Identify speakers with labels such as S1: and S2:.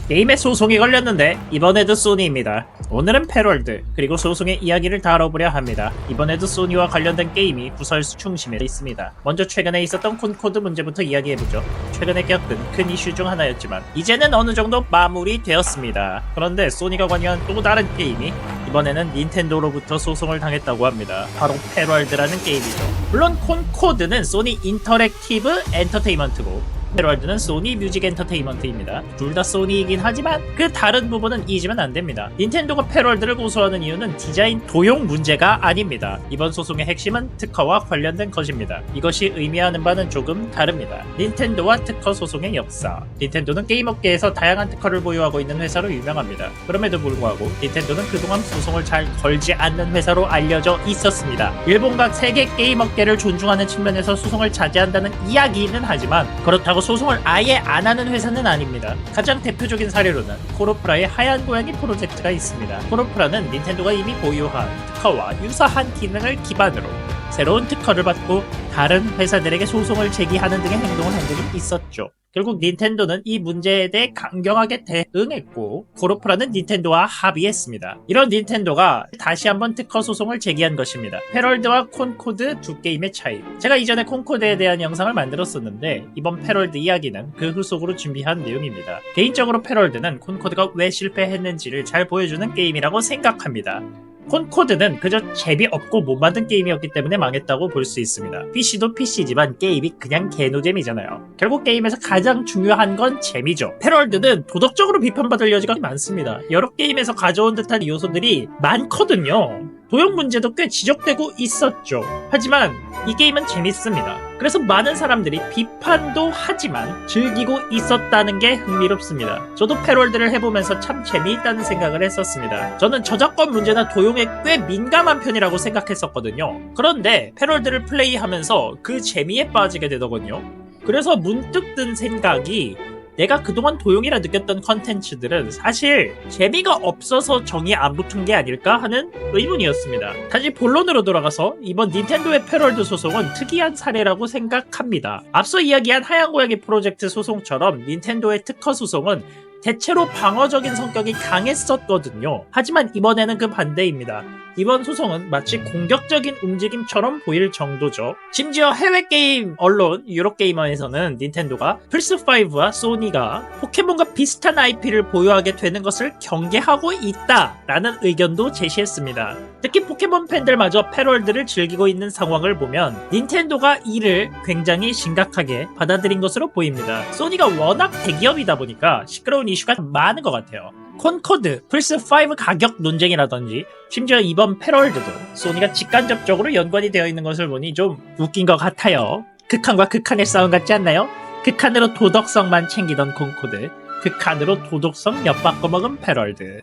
S1: 게임에 소송이 걸렸는데 이번에도 소니입니다. 오늘은 패럴드 그리고 소송의 이야기를 다뤄보려 합니다. 이번에도 소니와 관련된 게임이 구설수 중심에 있습니다. 먼저 최근에 있었던 콘코드 문제부터 이야기해보죠. 최근에 겪은 큰 이슈 중 하나였지만 이제는 어느 정도 마무리되었습니다. 그런데 소니가 관여한 또 다른 게임이 이번에는 닌텐도로부터 소송을 당했다고 합니다. 바로 패럴드라는 게임이죠. 물론 콘코드는 소니 인터랙티브 엔터테인먼트고 패럴드는 소니 뮤직 엔터테인먼트입니다. 둘 다 소니이긴 하지만 그 다른 부분은 잊으면 안 됩니다. 닌텐도가 패럴드를 고소하는 이유는 디자인 도용 문제가 아닙니다. 이번 소송의 핵심은 특허와 관련된 것입니다. 이것이 의미하는 바는 조금 다릅니다. 닌텐도와 특허 소송의 역사. 닌텐도는 게임업계에서 다양한 특허를 보유하고 있는 회사로 유명합니다. 그럼에도 불구하고 닌텐도는 그동안 소송을 잘 걸지 않는 회사로 알려져 있었습니다. 일본과 세계 게임업계를 존중하는 측면에서 소송을 자제한다는 이야기는 하지만 그렇다고 소송을 아예 안 하는 회사는 아닙니다. 가장 대표적인 사례로는 코로프라의 하얀 고양이 프로젝트가 있습니다. 코로프라는 닌텐도가 이미 보유한 특허와 유사한 기능을 기반으로 새로운 특허를 받고 다른 회사들에게 소송을 제기하는 등의 행동을 한 적이 있었죠. 결국 닌텐도는 이 문제에 대해 강경하게 대응했고 코로프라는 닌텐도와 합의했습니다. 이런 닌텐도가 다시 한번 특허 소송을 제기한 것입니다. 패럴드와 콘코드 두 게임의 차이. 제가 이전에 콘코드에 대한 영상을 만들었었는데 이번 패럴드 이야기는 그 후속으로 준비한 내용입니다. 개인적으로 패럴드는 콘코드가 왜 실패했는지를 잘 보여주는 게임이라고 생각합니다. 콘코드는 그저 재미없고 못 만든 게임이었기 때문에 망했다고 볼 수 있습니다. PC도 PC지만 게임이 그냥 개노잼이잖아요. 결국 게임에서 가장 중요한 건 재미죠. 패럴드는 도덕적으로 비판받을 여지가 많습니다. 여러 게임에서 가져온 듯한 요소들이 많거든요. 도용 문제도 꽤 지적되고 있었죠. 하지만 이 게임은 재밌습니다. 그래서 많은 사람들이 비판도 하지만 즐기고 있었다는 게 흥미롭습니다. 저도 패럴드를 해보면서 참 재미있다는 생각을 했었습니다. 저는 저작권 문제나 도용에 꽤 민감한 편이라고 생각했었거든요. 그런데 패럴드를 플레이하면서 그 재미에 빠지게 되더군요. 그래서 문득 든 생각이 내가 그동안 도용이라 느꼈던 컨텐츠들은 사실 재미가 없어서 정이 안 붙은 게 아닐까 하는 의문이었습니다. 다시 본론으로 돌아가서 이번 닌텐도의 패럴드 소송은 특이한 사례라고 생각합니다. 앞서 이야기한 하얀 고양이 프로젝트 소송처럼 닌텐도의 특허 소송은 대체로 방어적인 성격이 강했었거든요. 하지만 이번에는 그 반대입니다. 이번 소송은 마치 공격적인 움직임처럼 보일 정도죠. 심지어 해외 게임 언론 유로게이머에서는 닌텐도가 플스5와 소니가 포켓몬과 비슷한 IP를 보유하게 되는 것을 경계하고 있다라는 의견도 제시했습니다. 특히 포켓몬 팬들마저 패럴드를 즐기고 있는 상황을 보면 닌텐도가 이를 굉장히 심각하게 받아들인 것으로 보입니다. 소니가 워낙 대기업이다 보니까 시끄러운 이슈가 많은 것 같아요. 콘코드, 플스5 가격 논쟁이라든지 심지어 이번 패럴드도 소니가 직간접적으로 연관이 되어 있는 것을 보니 좀 웃긴 것 같아요. 극한과 극한의 싸움 같지 않나요? 극한으로 도덕성만 챙기던 콘코드, 극한으로 도덕성 엿바꿔 먹은 패럴드.